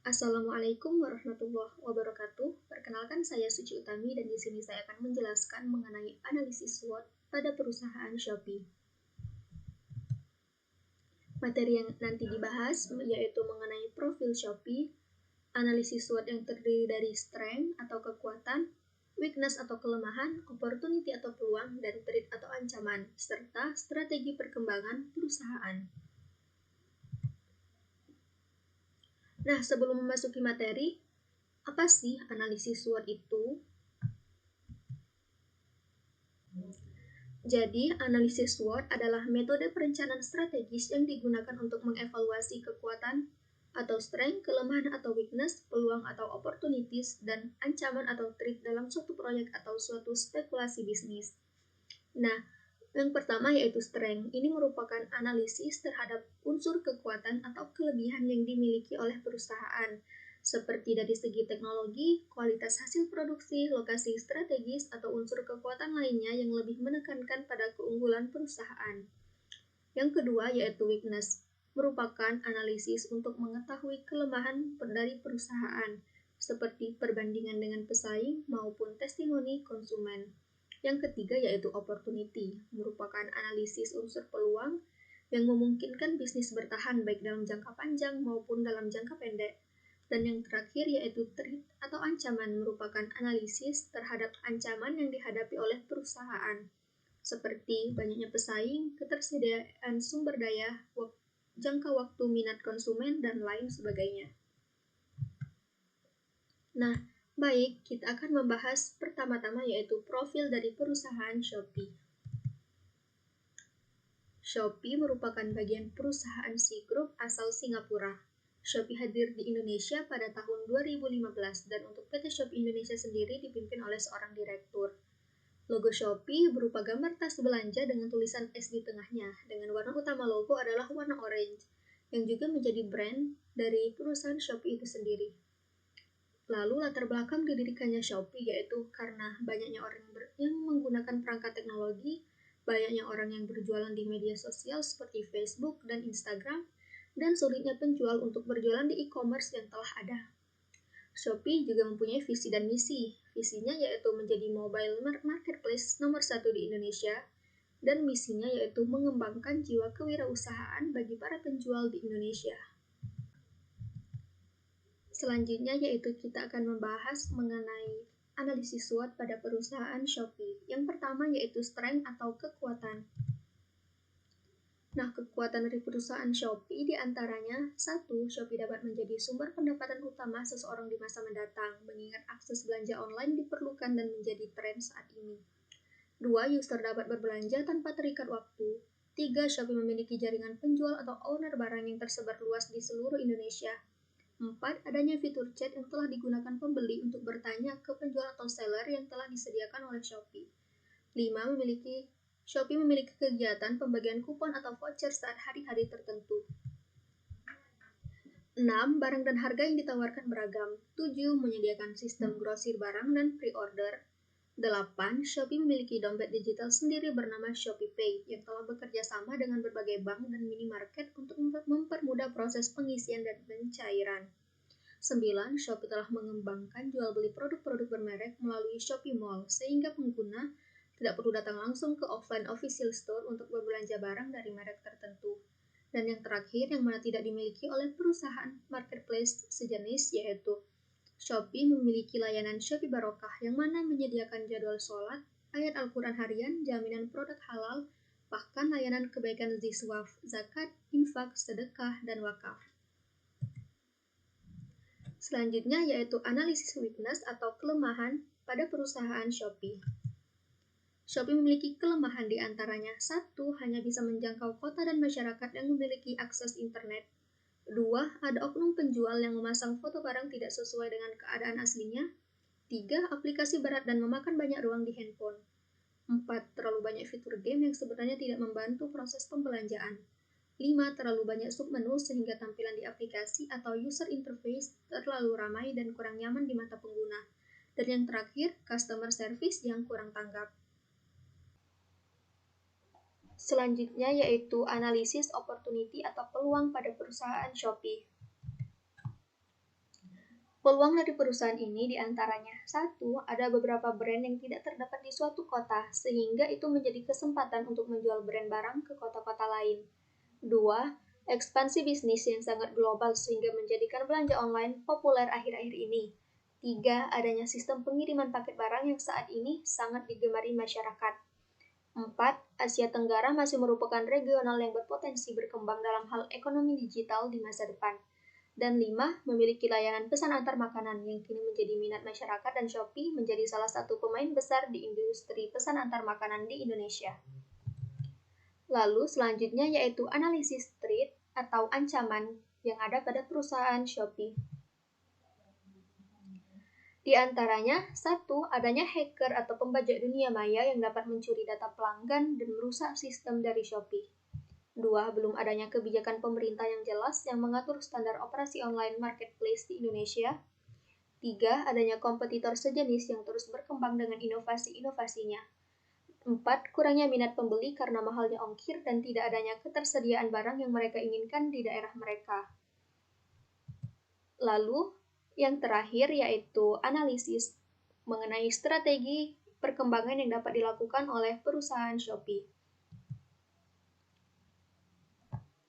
Assalamualaikum warahmatullahi wabarakatuh. Perkenalkan saya Suci Utami dan di sini saya akan menjelaskan mengenai analisis SWOT pada perusahaan Shopee. Materi yang nanti dibahas yaitu mengenai profil Shopee, analisis SWOT yang terdiri dari strength atau kekuatan, weakness atau kelemahan, opportunity atau peluang, dan threat atau ancaman, serta strategi perkembangan perusahaan. Nah, sebelum memasuki materi, apa sih analisis SWOT itu? Jadi, analisis SWOT adalah metode perencanaan strategis yang digunakan untuk mengevaluasi kekuatan atau strength, kelemahan atau weakness, peluang atau opportunities, dan ancaman atau threat dalam suatu proyek atau suatu spekulasi bisnis. Nah, yang pertama yaitu strength. Ini merupakan analisis terhadap unsur kekuatan atau kelebihan yang dimiliki oleh perusahaan, seperti dari segi teknologi, kualitas hasil produksi, lokasi strategis, atau unsur kekuatan lainnya yang lebih menekankan pada keunggulan perusahaan. Yang kedua yaitu weakness, merupakan analisis untuk mengetahui kelemahan dari perusahaan, seperti perbandingan dengan pesaing maupun testimoni konsumen. Yang ketiga yaitu opportunity, merupakan analisis unsur peluang yang memungkinkan bisnis bertahan baik dalam jangka panjang maupun dalam jangka pendek. Dan yang terakhir yaitu threat atau ancaman, merupakan analisis terhadap ancaman yang dihadapi oleh perusahaan, seperti banyaknya pesaing, ketersediaan sumber daya, jangka waktu minat konsumen, dan lain sebagainya. Nah, baik, kita akan membahas pertama-tama yaitu profil dari perusahaan Shopee. Shopee merupakan bagian perusahaan C-Group asal Singapura. Shopee hadir di Indonesia pada tahun 2015 dan untuk PT Shopee Indonesia sendiri dipimpin oleh seorang direktur. Logo Shopee berupa gambar tas belanja dengan tulisan S di tengahnya, dengan warna utama logo adalah warna orange, yang juga menjadi brand dari perusahaan Shopee itu sendiri. Lalu latar belakang didirikannya Shopee yaitu karena banyaknya orang yang menggunakan perangkat teknologi, banyaknya orang yang berjualan di media sosial seperti Facebook dan Instagram, dan sulitnya penjual untuk berjualan di e-commerce yang telah ada. Shopee juga mempunyai visi dan misi. Visinya yaitu menjadi mobile marketplace nomor 1 di Indonesia, dan misinya yaitu mengembangkan jiwa kewirausahaan bagi para penjual di Indonesia. Selanjutnya yaitu kita akan membahas mengenai analisis SWOT pada perusahaan Shopee. Yang pertama yaitu strength atau kekuatan. Nah, kekuatan dari perusahaan Shopee diantaranya 1. Shopee dapat menjadi sumber pendapatan utama seseorang di masa mendatang, mengingat akses belanja online diperlukan dan menjadi tren saat ini. 2. User dapat berbelanja tanpa terikat waktu. 3. Shopee memiliki jaringan penjual atau owner barang yang tersebar luas di seluruh Indonesia. 4. Adanya fitur chat yang telah digunakan pembeli untuk bertanya ke penjual atau seller yang telah disediakan oleh Shopee. 5. Shopee memiliki kegiatan pembagian kupon atau voucher saat hari-hari tertentu. 6. Barang dan harga yang ditawarkan beragam. 7. Menyediakan sistem grosir barang dan pre-order. 8. Shopee memiliki dompet digital sendiri bernama ShopeePay yang telah bekerja sama dengan berbagai bank dan minimarket untuk mempermudah proses pengisian dan pencairan. 9. Shopee telah mengembangkan jual beli produk-produk bermerek melalui Shopee Mall sehingga pengguna tidak perlu datang langsung ke offline official store untuk berbelanja barang dari merek tertentu. Dan yang terakhir yang mana tidak dimiliki oleh perusahaan marketplace sejenis yaitu Shopee memiliki layanan Shopee Barokah yang mana menyediakan jadwal sholat, ayat Al-Quran harian, jaminan produk halal, bahkan layanan kebaikan ziswaf, zakat, infak, sedekah, dan wakaf. Selanjutnya yaitu analisis weakness atau kelemahan pada perusahaan Shopee. Shopee memiliki kelemahan di antaranya 1. Hanya bisa menjangkau kota dan masyarakat yang memiliki akses internet. 2. Ada oknum penjual yang memasang foto barang tidak sesuai dengan keadaan aslinya. 3. Aplikasi berat dan memakan banyak ruang di handphone. 4. Terlalu banyak fitur game yang sebenarnya tidak membantu proses pembelanjaan. 5. Terlalu banyak submenu sehingga tampilan di aplikasi atau user interface terlalu ramai dan kurang nyaman di mata pengguna. Dan yang terakhir, customer service yang kurang tanggap. Selanjutnya yaitu analisis opportunity atau peluang pada perusahaan Shopee. Peluang dari perusahaan ini diantaranya, 1. Ada beberapa brand yang tidak terdapat di suatu kota, sehingga itu menjadi kesempatan untuk menjual brand barang ke kota-kota lain. 2. Ekspansi bisnis yang sangat global sehingga menjadikan belanja online populer akhir-akhir ini. 3. Adanya sistem pengiriman paket barang yang saat ini sangat digemari masyarakat. 4. Asia Tenggara masih merupakan regional yang berpotensi berkembang dalam hal ekonomi digital di masa depan. Dan 5. Memiliki layanan pesan antar makanan yang kini menjadi minat masyarakat dan Shopee menjadi salah satu pemain besar di industri pesan antar makanan di Indonesia. Lalu selanjutnya yaitu analisis threat atau ancaman yang ada pada perusahaan Shopee. Di antaranya, 1. Adanya hacker atau pembajak dunia maya yang dapat mencuri data pelanggan dan merusak sistem dari Shopee. 2. Belum adanya kebijakan pemerintah yang jelas yang mengatur standar operasi online marketplace di Indonesia. 3. Adanya kompetitor sejenis yang terus berkembang dengan inovasi-inovasinya. 4. Kurangnya minat pembeli karena mahalnya ongkir dan tidak adanya ketersediaan barang yang mereka inginkan di daerah mereka. Lalu, yang terakhir yaitu analisis mengenai strategi perkembangan yang dapat dilakukan oleh perusahaan Shopee.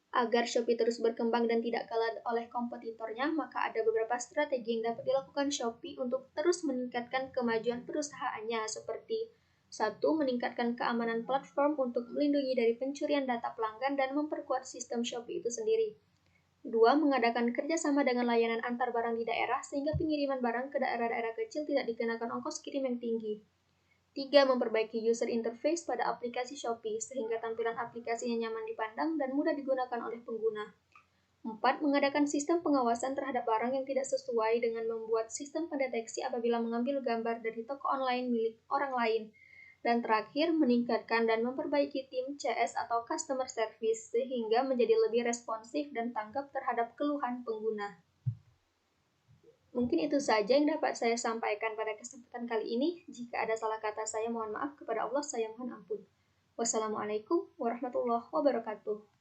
Agar Shopee terus berkembang dan tidak kalah oleh kompetitornya, maka ada beberapa strategi yang dapat dilakukan Shopee untuk terus meningkatkan kemajuan perusahaannya, seperti 1. Meningkatkan keamanan platform untuk melindungi dari pencurian data pelanggan dan memperkuat sistem Shopee itu sendiri. 2. Mengadakan kerjasama dengan layanan antar barang di daerah sehingga pengiriman barang ke daerah-daerah kecil tidak dikenakan ongkos kirim yang tinggi. 3. Memperbaiki user interface pada aplikasi Shopee sehingga tampilan aplikasinya nyaman dipandang dan mudah digunakan oleh pengguna. 4. Mengadakan sistem pengawasan terhadap barang yang tidak sesuai dengan membuat sistem pendeteksi apabila mengambil gambar dari toko online milik orang lain. Dan terakhir, meningkatkan dan memperbaiki tim CS atau Customer Service sehingga menjadi lebih responsif dan tanggap terhadap keluhan pengguna. Mungkin itu saja yang dapat saya sampaikan pada kesempatan kali ini. Jika ada salah kata saya, mohon maaf. Kepada Allah, saya mohon ampun. Wassalamualaikum warahmatullahi wabarakatuh.